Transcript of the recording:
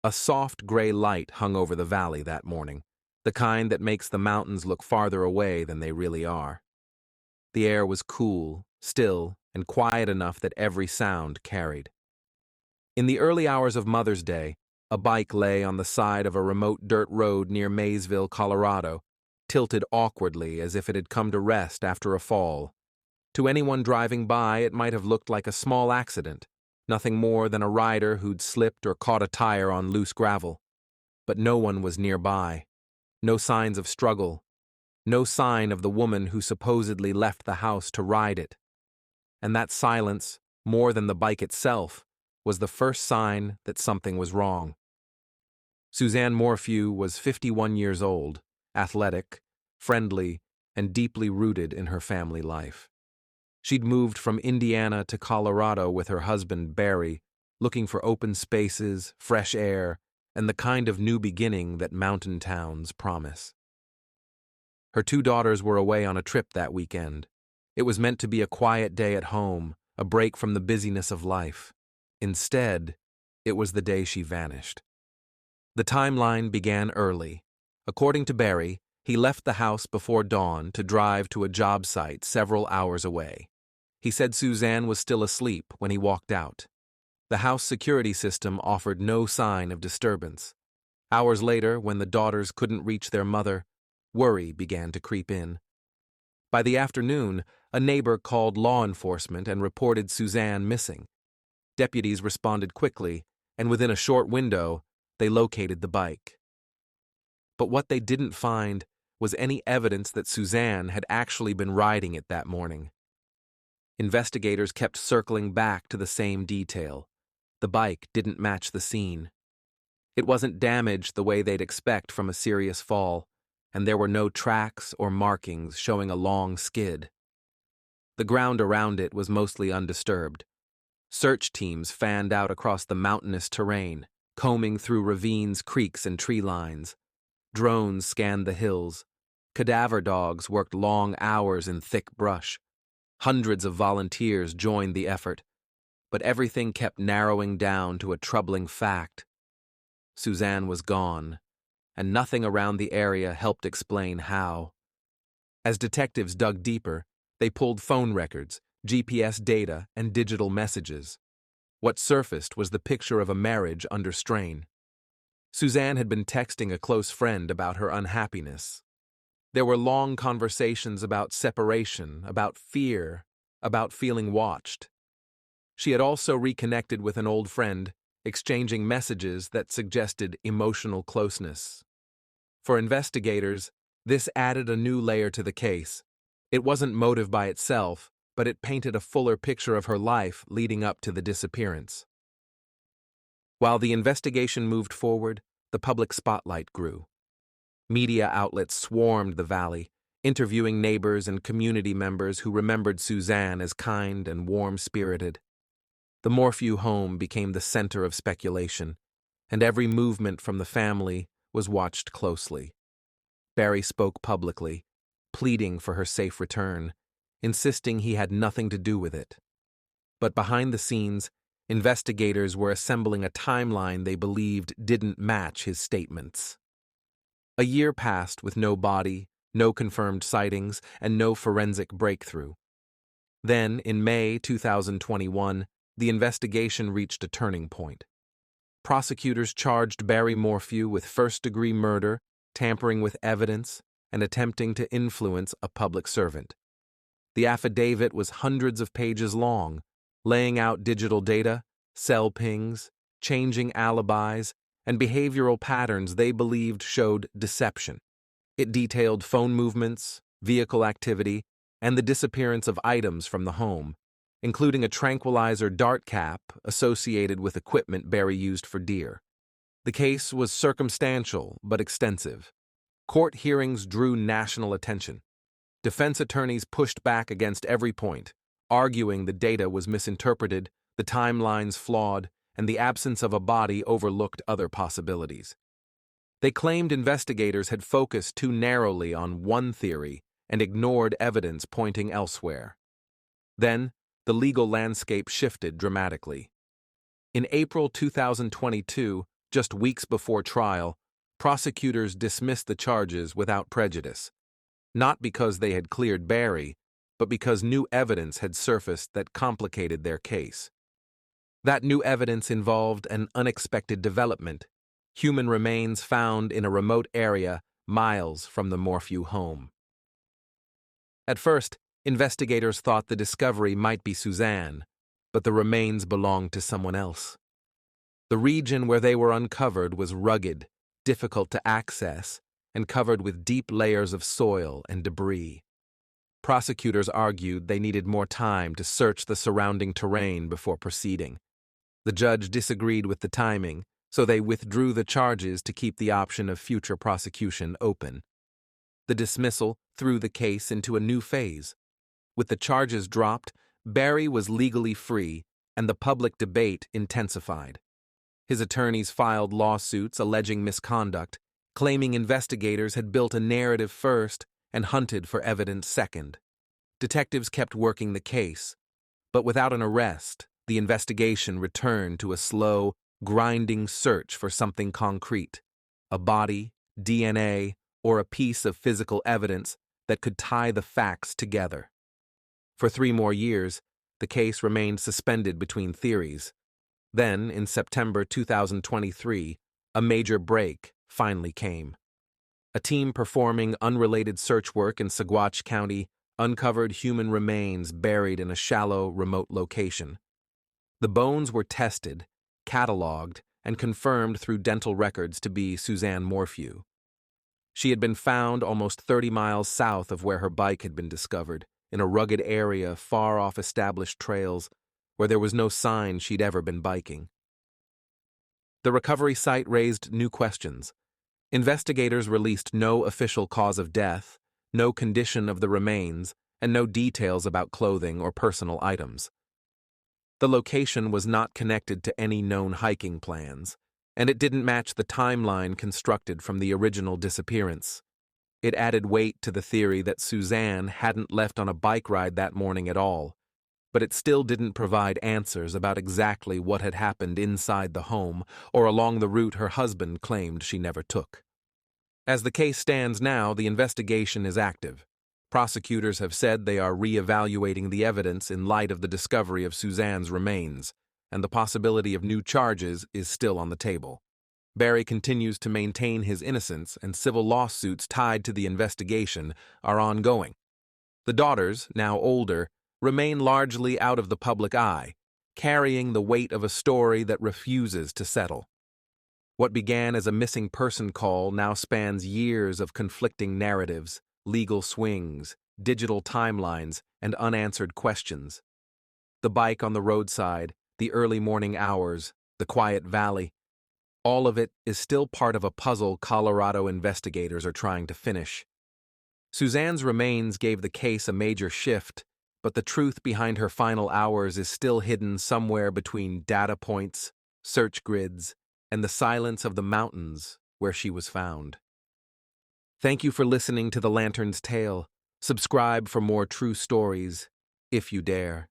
A soft gray light hung over the valley that morning, the kind that makes the mountains look farther away than they really are. The air was cool, still, and quiet enough that every sound carried. In the early hours of Mother's Day, a bike lay on the side of a remote dirt road near Maysville, Colorado, tilted awkwardly as if it had come to rest after a fall. To anyone driving by, it might have looked like a small accident, nothing more than a rider who'd slipped or caught a tire on loose gravel. But no one was nearby. No signs of struggle. No sign of the woman who supposedly left the house to ride it. And that silence, more than the bike itself, was the first sign that something was wrong. Suzanne Morphew was 51 years old, athletic, friendly, and deeply rooted in her family life. She'd moved from Indiana to Colorado with her husband, Barry, looking for open spaces, fresh air, and the kind of new beginning that mountain towns promise. Her two daughters were away on a trip that weekend. It was meant to be a quiet day at home, a break from the busyness of life. Instead, it was the day she vanished. The timeline began early. According to Barry, he left the house before dawn to drive to a job site several hours away. He said Suzanne was still asleep when he walked out. The house security system offered no sign of disturbance. Hours later, when the daughters couldn't reach their mother, worry began to creep in. By the afternoon, a neighbor called law enforcement and reported Suzanne missing. Deputies responded quickly, and within a short window, they located the bike. But what they didn't find was any evidence that Suzanne had actually been riding it that morning. Investigators kept circling back to the same detail. The bike didn't match the scene. It wasn't damaged the way they'd expect from a serious fall, and there were no tracks or markings showing a long skid. The ground around it was mostly undisturbed. Search teams fanned out across the mountainous terrain, combing through ravines, creeks, and tree lines. Drones scanned the hills. Cadaver dogs worked long hours in thick brush. Hundreds of volunteers joined the effort, but everything kept narrowing down to a troubling fact. Suzanne was gone, and nothing around the area helped explain how. As detectives dug deeper, they pulled phone records, GPS data, and digital messages. What surfaced was the picture of a marriage under strain. Suzanne had been texting a close friend about her unhappiness. There were long conversations about separation, about fear, about feeling watched. She had also reconnected with an old friend, exchanging messages that suggested emotional closeness. For investigators, this added a new layer to the case. It wasn't motive by itself, but it painted a fuller picture of her life leading up to the disappearance. While the investigation moved forward, the public spotlight grew. Media outlets swarmed the valley, interviewing neighbors and community members who remembered Suzanne as kind and warm-spirited. The Morphew home became the center of speculation, and every movement from the family was watched closely. Barry spoke publicly, pleading for her safe return, insisting he had nothing to do with it. But behind the scenes, investigators were assembling a timeline they believed didn't match his statements. A year passed with no body, no confirmed sightings, and no forensic breakthrough. Then, in May 2021, the investigation reached a turning point. Prosecutors charged Barry Morphew with first-degree murder, tampering with evidence, and attempting to influence a public servant. The affidavit was hundreds of pages long, laying out digital data, cell pings, changing alibis, and behavioral patterns they believed showed deception. It detailed phone movements, vehicle activity, and the disappearance of items from the home, including a tranquilizer dart cap associated with equipment Barry used for deer. The case was circumstantial but extensive. Court hearings drew national attention. Defense attorneys pushed back against every point, arguing the data was misinterpreted, the timelines flawed, and the absence of a body overlooked other possibilities. They claimed investigators had focused too narrowly on one theory and ignored evidence pointing elsewhere. Then, the legal landscape shifted dramatically. In April 2022, just weeks before trial, prosecutors dismissed the charges without prejudice, not because they had cleared Barry, but because new evidence had surfaced that complicated their case. That new evidence involved an unexpected development: human remains found in a remote area miles from the Morphew home. At first, investigators thought the discovery might be Suzanne, but the remains belonged to someone else. The region where they were uncovered was rugged, difficult to access, and covered with deep layers of soil and debris. Prosecutors argued they needed more time to search the surrounding terrain before proceeding. The judge disagreed with the timing, so they withdrew the charges to keep the option of future prosecution open. The dismissal threw the case into a new phase. With the charges dropped, Barry was legally free, and the public debate intensified. His attorneys filed lawsuits alleging misconduct, claiming investigators had built a narrative first and hunted for evidence second. Detectives kept working the case, but without an arrest, the investigation returned to a slow, grinding search for something concrete: a body, DNA, or a piece of physical evidence that could tie the facts together. For 3 more years, the case remained suspended between theories. Then, in September 2023, a major break finally came. A team performing unrelated search work in Saguache County uncovered human remains buried in a shallow, remote location. The bones were tested, cataloged, and confirmed through dental records to be Suzanne Morphew. She had been found almost 30 miles south of where her bike had been discovered, in a rugged area far off established trails where there was no sign she'd ever been biking. The recovery site raised new questions. Investigators released no official cause of death, no condition of the remains, and no details about clothing or personal items. The location was not connected to any known hiking plans, and it didn't match the timeline constructed from the original disappearance. It added weight to the theory that Suzanne hadn't left on a bike ride that morning at all, but it still didn't provide answers about exactly what had happened inside the home or along the route her husband claimed she never took. As the case stands now, the investigation is active. Prosecutors have said they are re-evaluating the evidence in light of the discovery of Suzanne's remains, and the possibility of new charges is still on the table. Barry continues to maintain his innocence, and civil lawsuits tied to the investigation are ongoing. The daughters, now older, remain largely out of the public eye, carrying the weight of a story that refuses to settle. What began as a missing person call now spans years of conflicting narratives, legal swings, digital timelines, and unanswered questions. The bike on the roadside, the early morning hours, the quiet valley, all of it is still part of a puzzle Colorado investigators are trying to finish. Suzanne's remains gave the case a major shift, but the truth behind her final hours is still hidden somewhere between data points, search grids, and the silence of the mountains where she was found. Thank you for listening to The Lantern's Tale. Subscribe for more true stories, if you dare.